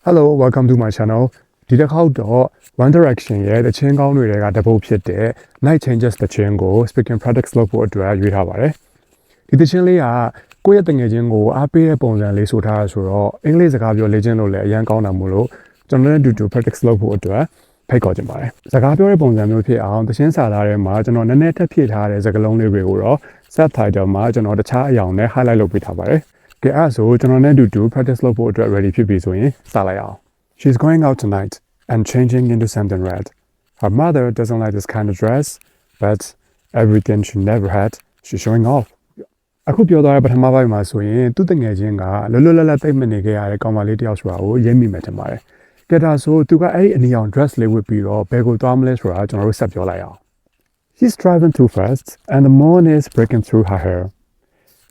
Hello, welcome to my channel. ဒီတစ်ခေါက်တော့ One Direction ရဲ့တခြင်းကောင်းတွေကတပုတ်ဖြစ်တဲ့ Night Changes တခြင်းကို speaking practice လုပ်ဖို့အတွက်ရွေးထားပါတယ်။ဒီတခြင်းလေးကကိုယ့်ရဲ့တငယ်ချင်းကိုအားပေးတဲ့ပုံစံလေးဆိုထားရဆိုတော့အင်္ဂလိပ်စကားပြောလေ့ကျင့်လို့လည်းအရင်ကောင်းတာမို့လို့ကျွန်တော်တို့အတူ practice လုပ်ဖို့အတွက်ဖိတ်ခေါ်ချင်ပါတယ်။စကားပြောတဲ့ပုံစံမျိုးဖြစ်အောင်တခြင်းစာသားထဲမှာကျွန်တော်နည်းနည်းထပ်ဖြည့်ထားတဲ့စကားလုံးလေးတွေကိုတော့ subtitle မှာကျွန်တော်တခြားအရာနဲ့ highlight လုပ်ပေးထားပါတယ်။ကဲအဲ့ဆိုကျွန်တော်နဲ့အတူ practice လုပ်ဖို့အတွက် ready ဖြစ်ပြီဆိုရင်စလိုက်အောင်။ She's going out tonight and changing into something red. Her mother doesn't like this kind of dress, but everything she never had, she's showing off. အခုပြောသွားတဲ့ပထမပိုင်းမှာဆိုရင်သူ့တငယ်ချင်းကလွတ်လွတ်လပ်လပ်သိမ့်မနေခဲ့ရတဲ့ကောင်မလေးတယောက်ဆိုတာကိုရိပ်မိမှထင်ပါတယ်။ကဲဒါဆိုသူကအဲ့ဒီအနီအောင် dress လေးဝတ်ပြီးတော့ဘယ်ကိုသွားမလဲဆိုတာကျွန်တော်တို့ဆက်ပြောလိုက်အောင်။ She's driving too fast and the moon is breaking through her hair.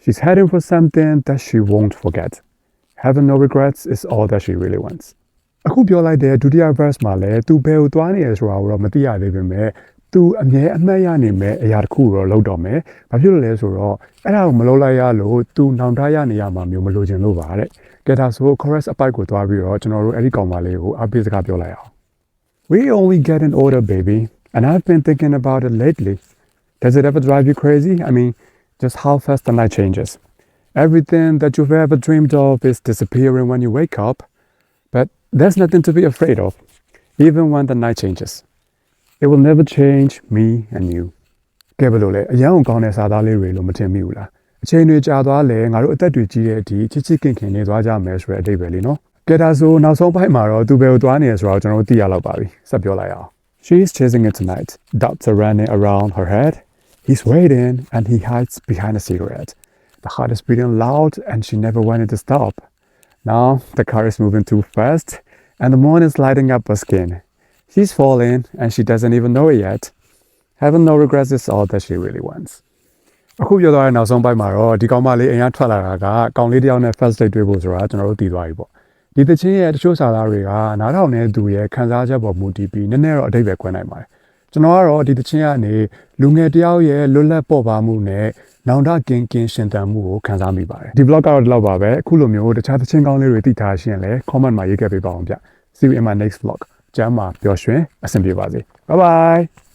She's heading for something that she won't forget. Having no regrets is all that she really wants. အခုပြောလိုက်တဲ့ဒုတိယ verse မှာလည်းသူဘယ်ကိုသွားနေရဆိုတာကိုတော့မသိရသေးပေမဲ့သူအမြဲအမှတ်ရနေမဲ့အရာတစ်ခုတော့လုပ်တော့မယ်။ဘာဖြစ်လို့လဲဆိုတော့အဲ့ဒါကိုမလုပ်လိုက်ရလို့သူနောင်တရနေရမှာမျိုးမလိုချင်လို့ပါတဲ့။ကဲဒါဆို chorus အပိုက်ကိုသွားပြီးတော့ကျွန်တော်တို့အဲ့ဒီကောင်မလေးကိုအပိစကားပြောလိုက်အောင်။ We only getting older, baby, and I've been thinking about it lately. Does it ever drive you crazy? I mean, just how fast the night changes. Everything that you've ever dreamed of is disappearing when you wake up, but there's nothing to be afraid of, even when the night changes. It will never change me and you. ကဲဘလို့လဲအရင်ကောင်းတဲ့စာသားလေးတွေလို့မထင်မိဘူးလားအချိန်တွေကြာသွားလဲငါတို့အသက်တွေကြီးတဲ့အထိချစ်ချစ်ခင်ခင်နေသွားကြမယ်ဆိုတဲ့အဓိပ္ပာယ်လေးနော်ကဲဒါဆိုနောက်ဆုံးပိုင်းမှာတော့သူဘယ်ကိုသွားနေရဆိုတော့ကျွန်တော်တို့သိရတော့ပါပြီဆက်ပြောလိုက်အောင် She is chasing it tonight. Dots are running around her head. He's waiting and he hides behind a cigarette. The heart is beating loud and she never wanted to stop. Now the car is moving too fast and the moon is lighting up her skin. She's falling and she doesn't even know it yet. Having no regrets is all that she really wants. အခုပြောသွားတဲ့နောက်ဆုံးပိုင်းမှာတော့ဒီကောင်မလေးအရင်ထွက်လာတာကကောင်လေးတယောက်နဲ့ first date တွေ့ဖို့ဆိုတာကျွန်တော်တို့သိသွားပြီပေါ့ဒီသချင်းရဲ့တချို့စာသားတွေကနားထောင်နေသူရဲ့ခံစားချက်ပေါ်မူတည်ပြီးနည်းနည်းတော့အဓိပ္ပာယ်ခွဲနိုင်ပါတယ်ကျွန်တော်ကတော့ဒီသချင်းကနေလူငယ်တယောက်ရဲ့လွတ်လပ်ပေါ်ပါမှုနဲ့နောင်တကင်းကင်းရှင်သန်မှုကိုခံစားမိပါတယ်ဒီ vlog ကတော့ဒီလောက်ပါပဲအခုလိုမျိုးတခြားသချင်းကောင်းလေးတွေသိထားရှင်လဲ comment မှာရေးခဲ့ပေးပါအောင်ဗျ See you in my next vlog ကျမ်းမှာပျော်ရွှင်အဆင်ပြေပါစေ Bye bye